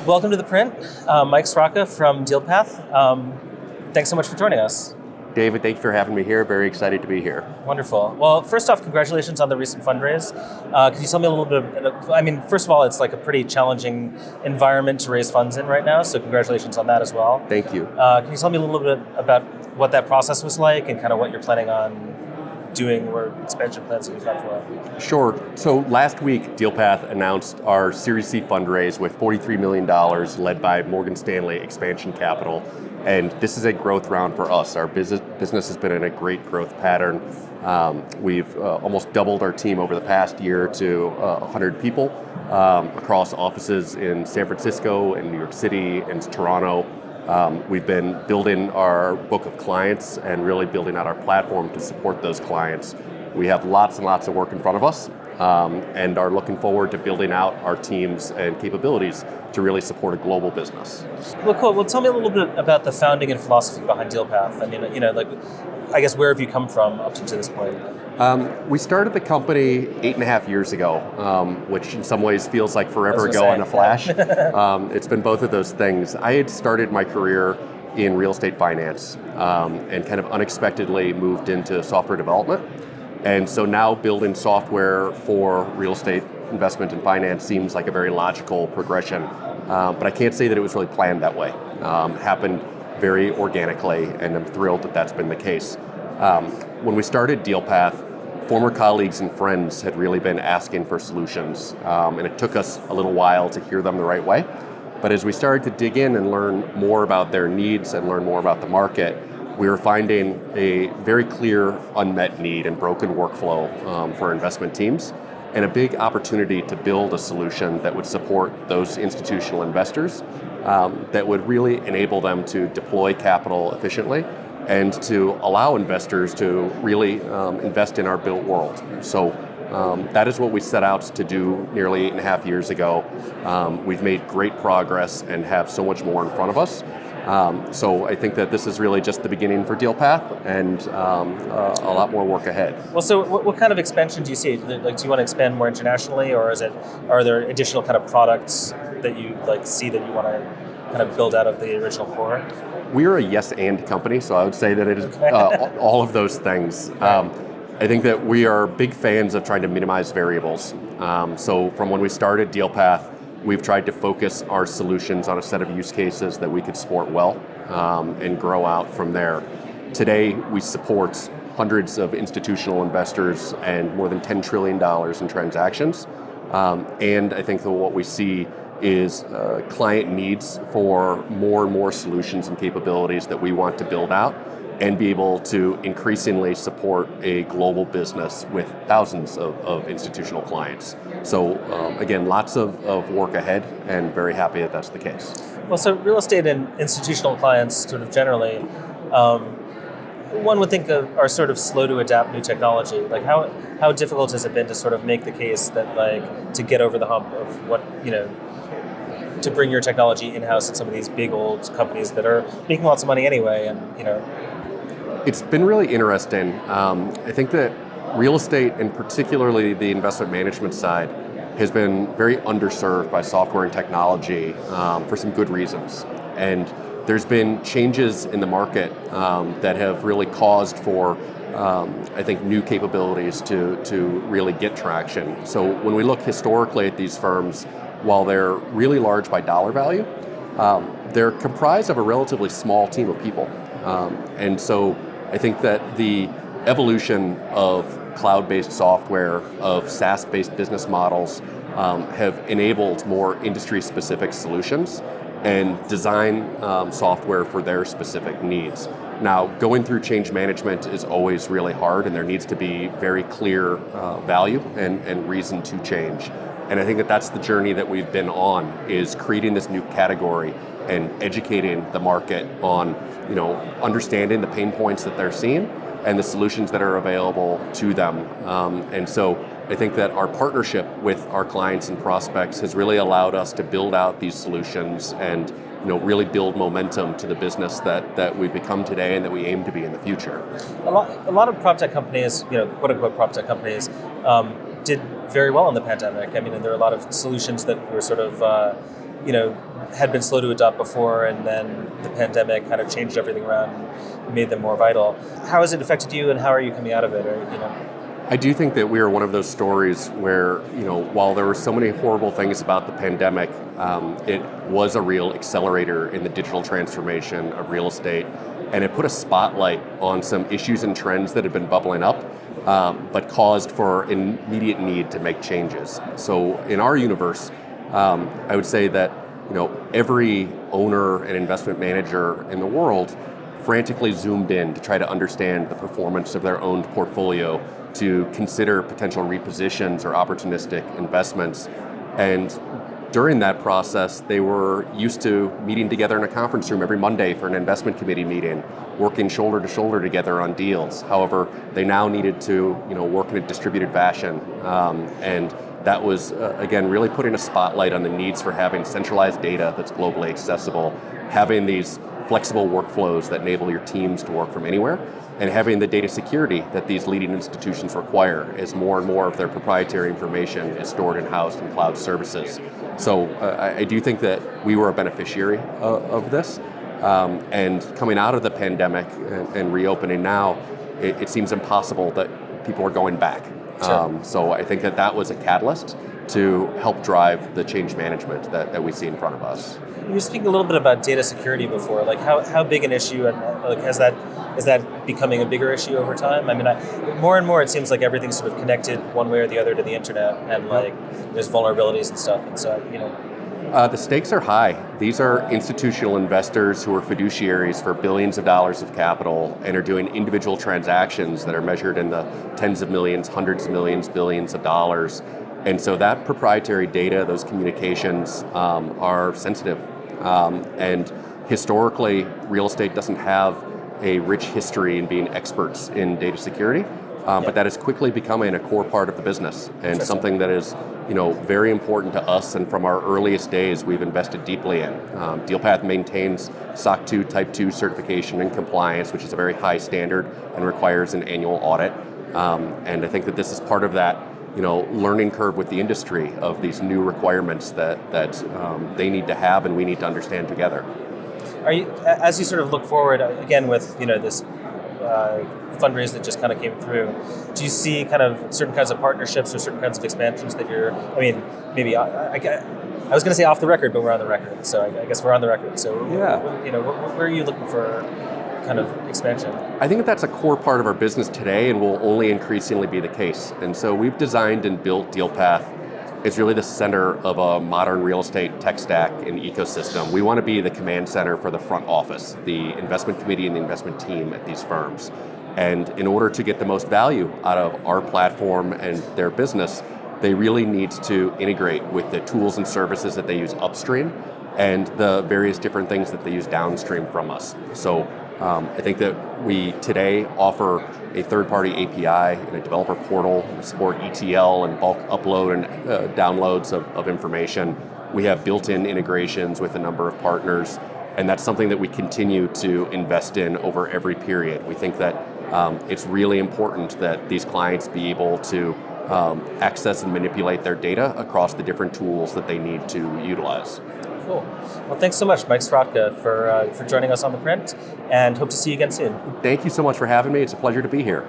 Welcome to The Print. Mike Sroka from Dealpath. Thanks so much for joining us. David, thank you for having me here. Very excited to be here. Wonderful. Well, first off, congratulations on the recent fundraise. Could you tell me a little bit, first of all, it's like a pretty challenging environment to raise funds in right now, so congratulations on that as well. Thank you. Can you tell me a little bit about what that process was like and kind of what you're planning on doing or expansion plans that you've got for it? Sure. So last week, Dealpath announced our Series C fundraise with $43 million led by Morgan Stanley Expansion Capital. And this is a growth round for us. Our business has been in a great growth pattern. We've almost doubled our team over the past year to 100 people across offices in San Francisco, in New York City, and Toronto. We've been building our book of clients and really building out our platform to support those clients. We have lots and lots of work in front of us and are looking forward to building out our teams and capabilities to really support a global business. Well, cool. Well, tell me a little bit about the founding and philosophy behind Dealpath. I guess where have you come from up to this point? We started the company 8.5 years ago, which in some ways feels like forever ago in a flash. It's been both of those things. I had started my career in real estate finance and kind of unexpectedly moved into software development. And so now building software for real estate investment and finance seems like a very logical progression. But I can't say that it was really planned that way. It happened very organically, and I'm thrilled that that's been the case. When we started Dealpath, former colleagues and friends had really been asking for solutions, and it took us a little while to hear them the right way. But as we started to dig in and learn more about their needs and learn more about the market, we were finding a very clear unmet need and broken workflow for investment teams, and a big opportunity to build a solution that would support those institutional investors that would really enable them to deploy capital efficiently and to allow investors to really invest in our built world. So that is what we set out to do nearly 8.5 years ago. We've made great progress and have so much more in front of us. So I think that this is really just the beginning for Dealpath and a lot more work ahead. Well, so what kind of expansion do you see? Like, do you want to expand more internationally, or are there additional kind of products that you see that you want to kind of build out of the original core? We're a yes and company, so I would say that it is all of those things. I think that we are big fans of trying to minimize variables. So from when we started Dealpath, we've tried to focus our solutions on a set of use cases that we could support well and grow out from there. Today, we support hundreds of institutional investors and more than $10 trillion in transactions. And I think that what we see is client needs for more and more solutions and capabilities that we want to build out and be able to increasingly support a global business with thousands of institutional clients. So again, lots of work ahead, and very happy that that's the case. Well, so real estate and institutional clients sort of generally, one would think are sort of slow to adapt new technology. Like how difficult has it been to sort of make the case that to get over the hump of what, to bring your technology in-house at some of these big old companies that are making lots of money anyway, and It's been really interesting. I think that real estate, and particularly the investment management side, has been very underserved by software and technology for some good reasons. And there's been changes in the market that have really caused for, I think, new capabilities to really get traction. So when we look historically at these firms, while they're really large by dollar value, they're comprised of a relatively small team of people. And so I think that the evolution of cloud-based software, of SaaS-based business models have enabled more industry-specific solutions and design software for their specific needs. Now, going through change management is always really hard, and there needs to be very clear value and reason to change. And I think that that's the journey that we've been on, is creating this new category and educating the market on, understanding the pain points that they're seeing and the solutions that are available to them. And so I think that our partnership with our clients and prospects has really allowed us to build out these solutions and really build momentum to the business that we've become today and that we aim to be in the future. A lot of prop tech companies, quote unquote prop tech companies, did very well in the pandemic. I mean, and there are a lot of solutions that were sort of had been slow to adopt before, and then the pandemic kind of changed everything around and made them more vital. How has it affected you, and how are you coming out of it? I do think that we are one of those stories where, while there were so many horrible things about the pandemic, it was a real accelerator in the digital transformation of real estate, and it put a spotlight on some issues and trends that had been bubbling up, but caused for an immediate need to make changes. So in our universe, I would say that every owner and investment manager in the world frantically zoomed in to try to understand the performance of their owned portfolio, to consider potential repositions or opportunistic investments. And during that process, they were used to meeting together in a conference room every Monday for an investment committee meeting, working shoulder to shoulder together on deals. However, they now needed to work in a distributed fashion. And that was, again, really putting a spotlight on the needs for having centralized data that's globally accessible, having these flexible workflows that enable your teams to work from anywhere, and having the data security that these leading institutions require as more and more of their proprietary information is stored and housed in cloud services. So I do think that we were a beneficiary of this. And coming out of the pandemic and reopening now, it seems impossible that people are going back. Sure. So I think that was a catalyst to help drive the change management that we see in front of us. You were speaking a little bit about data security before. Like how big an issue, and is that becoming a bigger issue over time? I mean, more and more it seems like everything's sort of connected one way or the other to the internet, and there's vulnerabilities and stuff. And so the stakes are high. These are institutional investors who are fiduciaries for billions of dollars of capital and are doing individual transactions that are measured in the tens of millions, hundreds of millions, billions of dollars. And so that proprietary data, those communications are sensitive. And historically, real estate doesn't have a rich history in being experts in data security, but that is quickly becoming a core part of the business and something that is very important to us, and from our earliest days we've invested deeply in. Dealpath maintains SOC 2 Type 2 certification and compliance, which is a very high standard and requires an annual audit. And I think that this is part of that learning curve with the industry of these new requirements that they need to have and we need to understand together. Are you, as you sort of look forward again with this fundraise that just kind of came through, do you see kind of certain kinds of partnerships or certain kinds of expansions that you're? I mean, maybe I was going to say off the record, but we're on the record, so I guess we're on the record. So yeah, where are you looking for kind of expansion? I think that's a core part of our business today and will only increasingly be the case. And so we've designed and built Dealpath as really the center of a modern real estate tech stack and ecosystem. We want to be the command center for the front office, the investment committee and the investment team at these firms. And in order to get the most value out of our platform and their business, they really need to integrate with the tools and services that they use upstream and the various different things that they use downstream from us. So I think that we today offer a third-party API and a developer portal. We support ETL and bulk upload and downloads of information. We have built-in integrations with a number of partners, and that's something that we continue to invest in over every period. We think that it's really important that these clients be able to access and manipulate their data across the different tools that they need to utilize. Cool. Well, thanks so much, Mike Sroka, for joining us on The Print, and hope to see you again soon. Thank you so much for having me. It's a pleasure to be here.